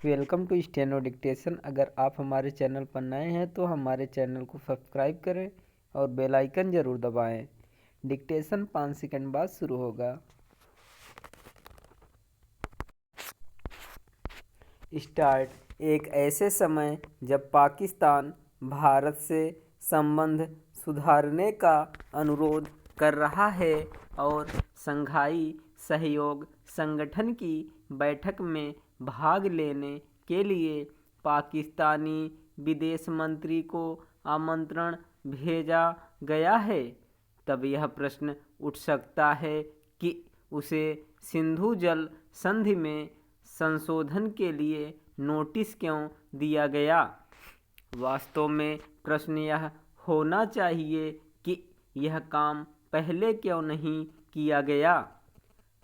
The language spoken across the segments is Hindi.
Welcome to steno dictation. अगर आप हमारे चैनल पर नए हैं तो हमारे चैनल को सब्सक्राइब करें और बेल आइकन ज़रूर दबाएं। डिक्टेशन 5 सेकंड बाद शुरू होगा। स्टार्ट। एक ऐसे समय जब पाकिस्तान भारत से संबंध सुधारने का अनुरोध कर रहा है और शंघाई सहयोग संगठन की बैठक में भाग लेने के लिए पाकिस्तानी विदेश मंत्री को आमंत्रण भेजा गया है, तब यह प्रश्न उठ सकता है कि उसे सिंधु जल संधि में संशोधन के लिए नोटिस क्यों दिया गया। वास्तव में प्रश्न यह होना चाहिए कि यह काम पहले क्यों नहीं किया गया।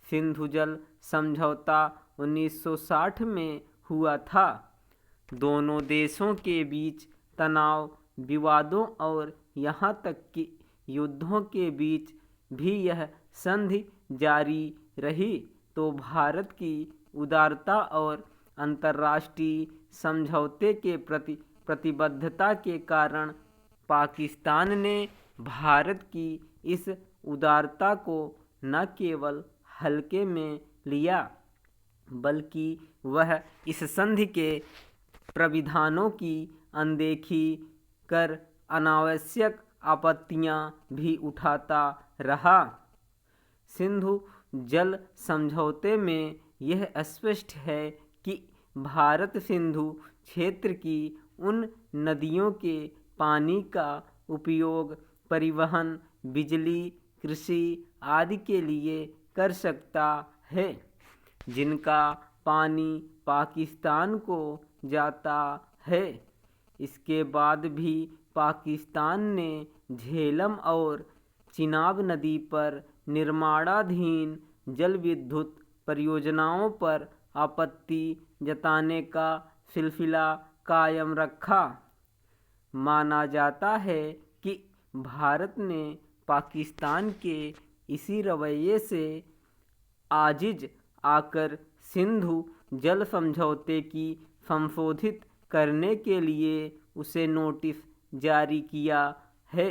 सिंधु जल समझौता 1960 में हुआ था। दोनों देशों के बीच तनाव, विवादों और यहाँ तक कि युद्धों के बीच भी यह संधि जारी रही, तो भारत की उदारता और अंतर्राष्ट्रीय समझौते के प्रति प्रतिबद्धता के कारण पाकिस्तान ने भारत की इस उदारता को न केवल हल्के में लिया, बल्कि वह इस संधि के प्राविधानों की अनदेखी कर अनावश्यक आपत्तियां भी उठाता रहा। सिंधु जल समझौते में यह स्पष्ट है कि भारत सिंधु क्षेत्र की उन नदियों के पानी का उपयोग परिवहन, बिजली, कृषि आदि के लिए कर सकता है, जिनका पानी पाकिस्तान को जाता है। इसके बाद भी पाकिस्तान ने झेलम और चिनाब नदी पर निर्माणाधीन जल विद्युत परियोजनाओं पर आपत्ति जताने का सिलसिला कायम रखा। माना जाता है कि भारत ने पाकिस्तान के इसी रवैये से आजिज आकर सिंधु जल समझौते की संशोधित करने के लिए उसे नोटिस जारी किया है।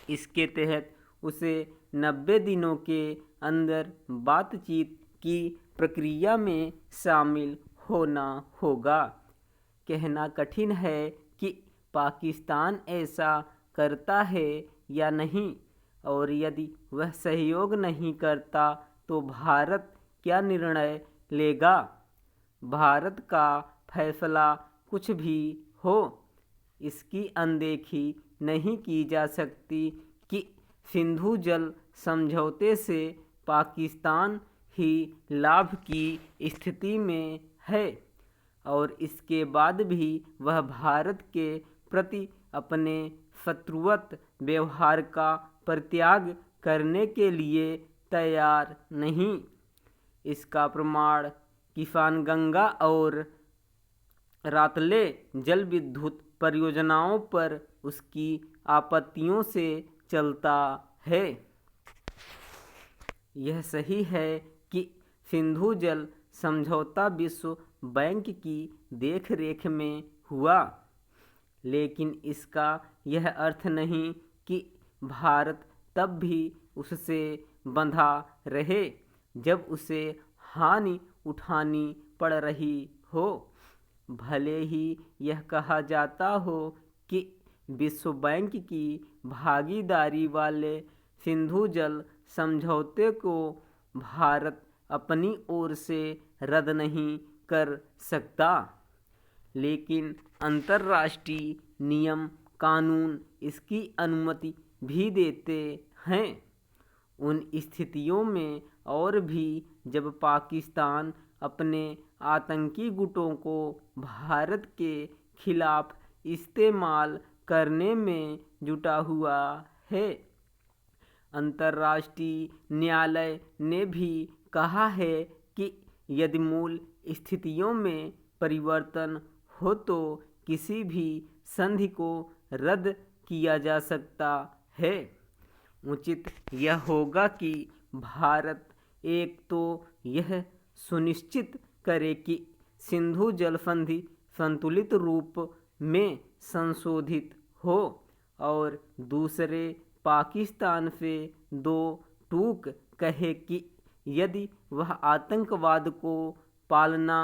इसके तहत उसे 90 दिनों के अंदर बातचीत की प्रक्रिया में शामिल होना होगा। कहना कठिन है कि पाकिस्तान ऐसा करता है या नहीं, और यदि वह सहयोग नहीं करता तो भारत क्या निर्णय लेगा। भारत का फैसला कुछ भी हो, इसकी अनदेखी नहीं की जा सकती कि सिंधु जल समझौते से पाकिस्तान ही लाभ की स्थिति में है, और इसके बाद भी वह भारत के प्रति अपने शत्रुवत व्यवहार का परित्याग करने के लिए तैयार नहीं। इसका प्रमाण किसानगंगा और रातले जल विद्युत परियोजनाओं पर उसकी आपत्तियों से चलता है। यह सही है कि सिंधु जल समझौता विश्व बैंक की देखरेख में हुआ, लेकिन इसका यह अर्थ नहीं कि भारत तब भी उससे बंधा रहे जब उसे हानि उठानी पड़ रही हो। भले ही यह कहा जाता हो कि विश्व बैंक की भागीदारी वाले सिंधु जल समझौते को भारत अपनी ओर से रद्द नहीं कर सकता, लेकिन अंतर्राष्ट्रीय नियम कानून इसकी अनुमति भी देते हैं। उन स्थितियों में और भी जब पाकिस्तान अपने आतंकी गुटों को भारत के खिलाफ इस्तेमाल करने में जुटा हुआ है। अंतर्राष्ट्रीय न्यायालय ने भी कहा है कि यदि मूल स्थितियों में परिवर्तन हो तो किसी भी संधि को रद्द किया जा सकता है। उचित यह होगा कि भारत एक तो यह सुनिश्चित करे कि सिंधु जल संधि संतुलित रूप में संशोधित हो और दूसरे पाकिस्तान से दो टूक कहे कि यदि वह आतंकवाद को पालना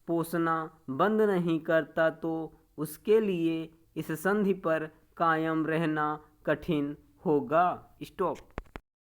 पोसना बंद नहीं करता तो उसके लिए इस संधि पर कायम रहना कठिन होगा। स्टॉप।